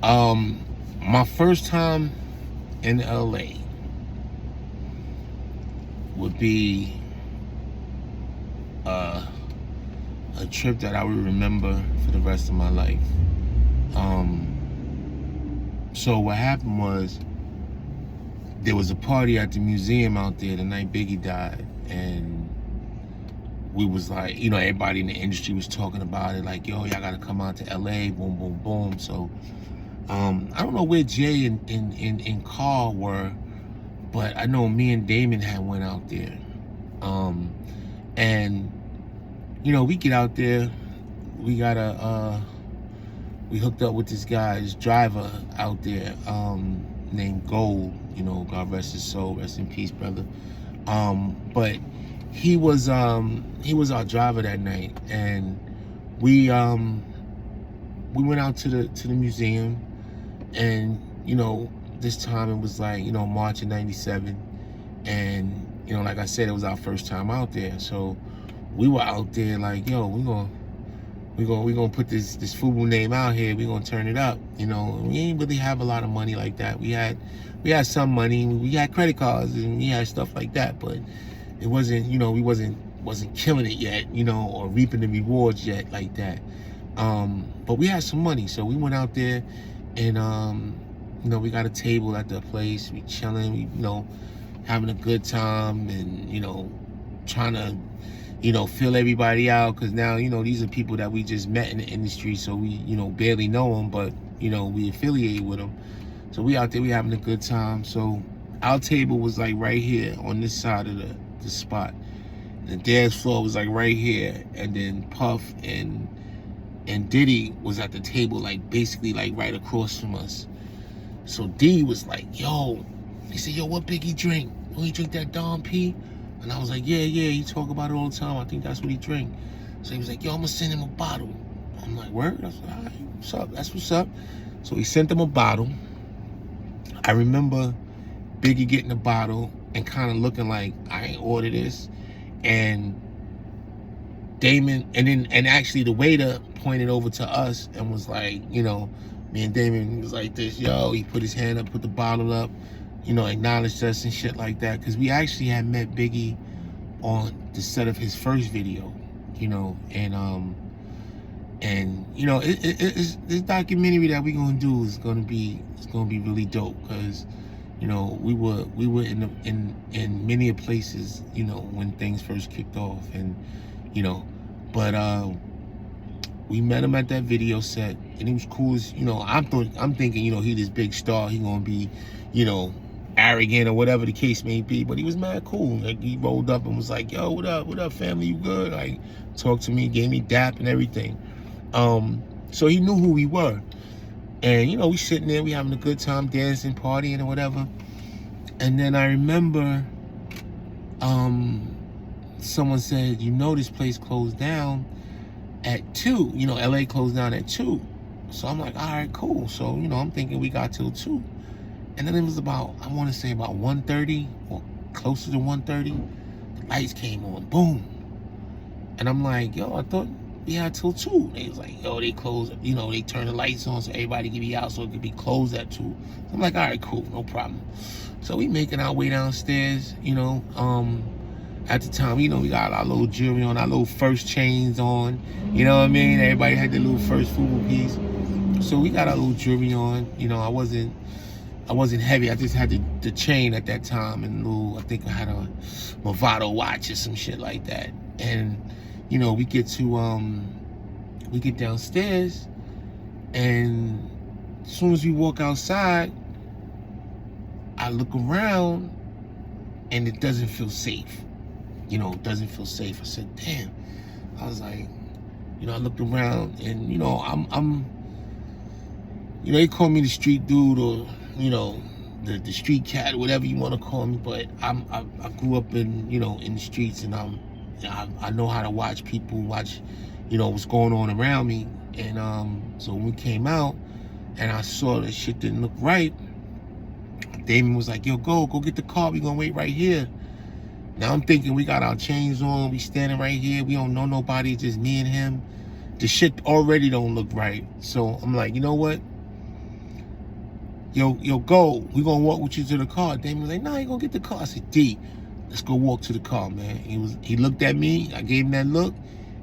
My first time in LA would be a trip that I would remember for the rest of my life. So what happened was, there was a party at the museum out there the night Biggie died, and we was like, you know, everybody in the industry was talking about it, like, yo, y'all gotta come out to LA, boom, boom, boom. So I don't know where Jay and Carl were, but I know me and Damon had went out there. And you know, we get out there, we got we hooked up with this guy, this driver out there, named Gold, you know, God rest his soul, rest in peace, brother. But he was our driver that night, and we went out to the museum, and you know, this time it was like, you know, March of '97, and you know, like I said, it was our first time out there, so we were out there like, yo, we gonna put this FUBU name out here. We gonna turn it up. You know, we ain't really have a lot of money like that. We had some money. We had credit cards and we had stuff like that, but it wasn't, you know, we wasn't killing it yet, you know, or reaping the rewards yet like that. But we had some money, so we went out there, and you know, we got a table at the place. We chilling. We, you know, having a good time, and you know, trying to, you know, fill everybody out, because now, you know, these are people that we just met in the industry, so we, you know, barely know them, but you know, we affiliate with them. So we out there, we having a good time. So our table was like right here on this side of the spot. The dance floor was like right here, and then Puff and Diddy was at the table, like basically like right across from us. So D was like, yo, he said, yo, what Biggie drink? Don't he drink that Dom P? And I was like, yeah, he talk about it all the time. I think that's what he drink. So he was like, yo, I'm gonna send him a bottle. I'm like, word? I was like, all right, what's up? That's what's up. So he sent him a bottle. I remember Biggie getting the bottle and kind of looking like, I ain't order this. And Damon, and actually the waiter pointed over to us and was like, you know, me and Damon was like this, yo, he put his hand up, put the bottle up, you know, acknowledged us and shit like that, because we actually had met Biggie on the set of his first video, you know, and you know, it's this documentary that we're gonna do is gonna be really dope, because you know, we were in many places, you know, when things first kicked off, and you know, but we met him at that video set, and he was cool as, you know, I'm thinking, you know, he this big star, he gonna be, you know, arrogant or whatever the case may be, but he was mad cool. Like, he rolled up and was like, yo, what up family, you good? Like, talked to me, gave me dap and everything. So he knew who we were, and you know, we sitting there, we having a good time, dancing, partying or whatever. And then I remember someone said, you know, this place closed down at 2, you know, LA closed down at 2. So I'm like, all right, cool. So, you know, I'm thinking we got till 2. And then it was about, I want to say about 1:30 or closer to 1:30, the lights came on, boom. And I'm like, yo, I thought we had till 2. They was like, yo, they closed, you know, they turned the lights on so everybody could be out, so it could be closed at 2. So I'm like, all right, cool, no problem. So we making our way downstairs, you know, at the time, you know, we got our little jewelry on, our little first chains on, you know what I mean? Everybody had their little first FUBU piece. So we got our little jewelry on, you know, I wasn't heavy. I just had the chain at that time, and little, I think I had a Movado watch or some shit like that. And you know, we get downstairs, and as soon as we walk outside, I look around, and it doesn't feel safe. You know, it doesn't feel safe. I said, damn. I was like, you know, I looked around, and you know, I'm you know, they call me the street dude, or you know, the street cat, whatever you want to call me, but I grew up in, you know, in the streets, and I know how to watch people, watch, you know, what's going on around me. And so when we came out and I saw that shit didn't look right, Damon was like, yo, go get the car, we gonna wait right here. Now I'm thinking, we got our chains on, we standing right here, we don't know nobody, just me and him. The shit already don't look right. So I'm like, you know what? yo, go. We gonna walk with you to the car. Damon was like, nah, you gonna get the car. I said, D, let's go walk to the car, man. He looked at me. I gave him that look,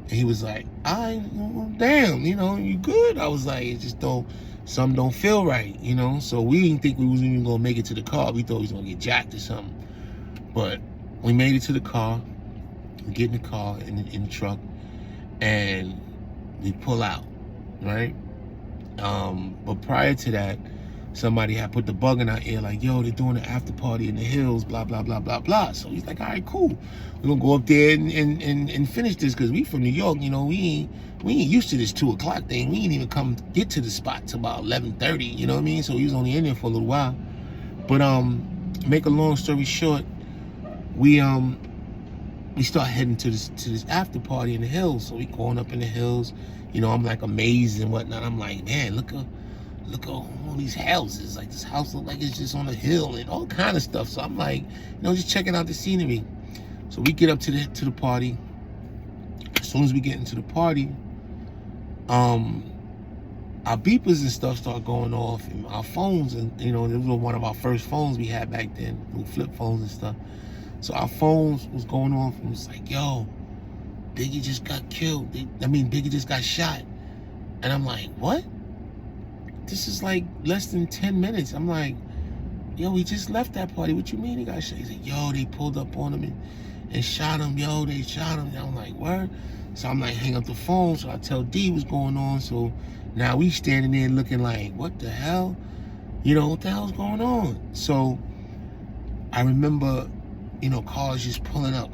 and he was like, damn, you good? I was like, it just something don't feel right, So we didn't think we was even gonna make it to the car. We thought we was gonna get jacked or something. But we made it to the car. We get in the car, in the truck, and we pull out, right? But prior to that, somebody had put the bug in our ear, like, yo, they're doing an after party in the hills, blah, blah, blah, blah, blah. So he's like, all right, cool. We're gonna go up there and finish this, because we from New York, we ain't used to this 2 o'clock thing. We ain't even get to the spot till about 11:30, you know what I mean? So he was only in there for a little while. But make a long story short, we start heading to this after party in the hills. So we going up in the hills, I'm like amazed and whatnot. I'm like, man, look at all these houses. Like, this house look like it's just on a hill and all kind of stuff. So I'm like, just checking out the scenery. So we get up to the party. As soon as we get into the party, our beepers and stuff start going off, and our phones, and it was one of our first phones we had back then, little flip phones and stuff. So our phones was going off, and it was like, yo, Biggie just got killed. Biggie just got shot. And I'm like, what? This is like less than 10 minutes. I'm like, yo, we just left that party. What you mean he got shot? He's like, yo, they pulled up on him and shot him. Yo, they shot him. And I'm like, word? So I'm like, hang up the phone. So I tell D what's going on. So now we standing there looking like, what the hell? What the hell's going on? So I remember, cars just pulling up,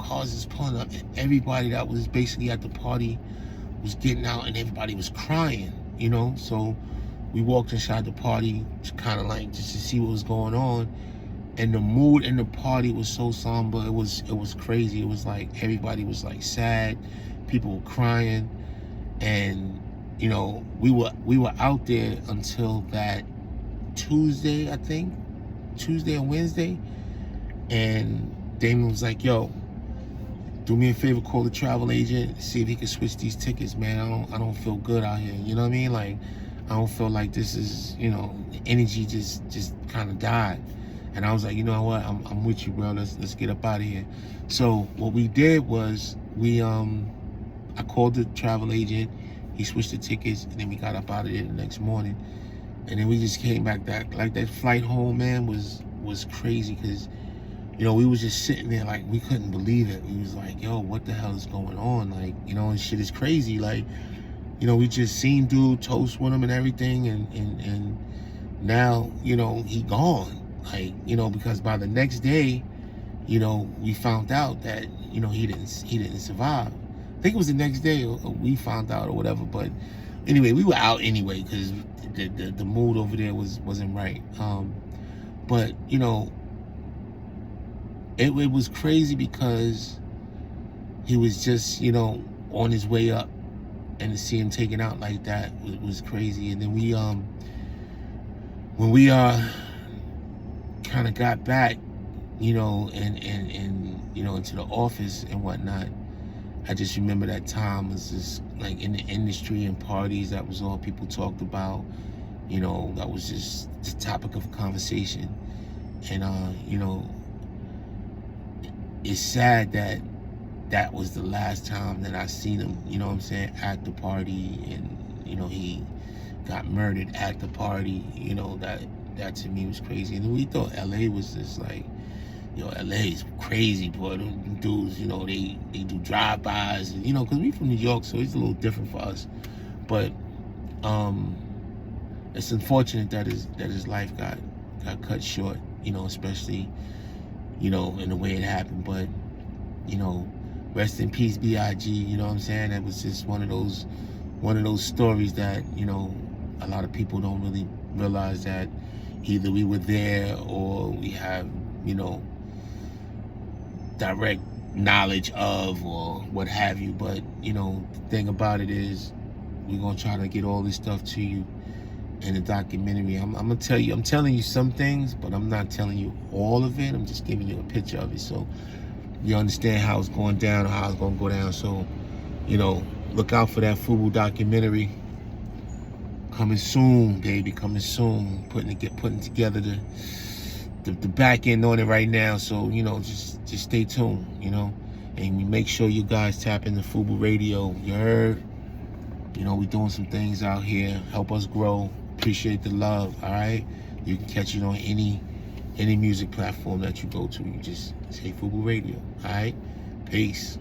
and everybody that was basically at the party was getting out, and everybody was crying, So we walked inside the party, kind of like just to see what was going on, and the mood in the party was so somber. It was crazy. It was like everybody was like sad, people were crying, and we were out there until that Tuesday, I think, Tuesday or Wednesday, and Damon was like, yo, do me a favor, call the travel agent, see if he can switch these tickets, man. I don't feel good out here, you know what I mean? Like, I don't feel like this is, the energy just kind of died. And I was like, you know what, I'm with you, bro. Let's get up out of here. So what we did was I called the travel agent, he switched the tickets, and then we got up out of there the next morning. And then we just came back. That flight home, man, was crazy, because we was just sitting there like we couldn't believe it. We was like, yo, what the hell is going on? Like, and shit is crazy. Like, we just seen dude toast with him and everything, and now, he gone. Like, because by the next day, we found out that, he didn't survive. I think it was the next day or we found out or whatever, but anyway, we were out anyway, because the mood over there wasn't right. But, it was crazy, because he was just, on his way up, and to see him taken out like that was crazy. And then when we kind of got back, and into the office and whatnot, I just remember that time was just like in the industry and parties, that was all people talked about. That was just the topic of conversation. And it's sad that was the last time that I seen him, at the party, and he got murdered at the party. That to me was crazy. And we thought LA was just like, LA is crazy, boy. Them dudes, they do drive-bys, and because we from New York, so it's a little different for us. But it's unfortunate that his life got cut short, especially in the way it happened. But rest in peace, BIG. That was just one of those stories that a lot of people don't really realize, that either we were there or we have direct knowledge of, or what have you. But the thing about it is, we're gonna try to get all this stuff to you in the documentary. I'm gonna tell you, I'm telling you some things, but I'm not telling you all of it. I'm just giving you a picture of it, so you understand how it's going down, or how it's gonna go down. So look out for that FUBU documentary Coming soon, baby, coming soon. Putting together the back end on it right now. So, you know, just stay tuned, you know. And we make sure you guys tap into FUBU Radio. You heard? You know, we doing some things out here. Help us grow. Appreciate the love, all right? You can catch it on any music platform that you go to. You just say FUBU Radio, all right? Peace.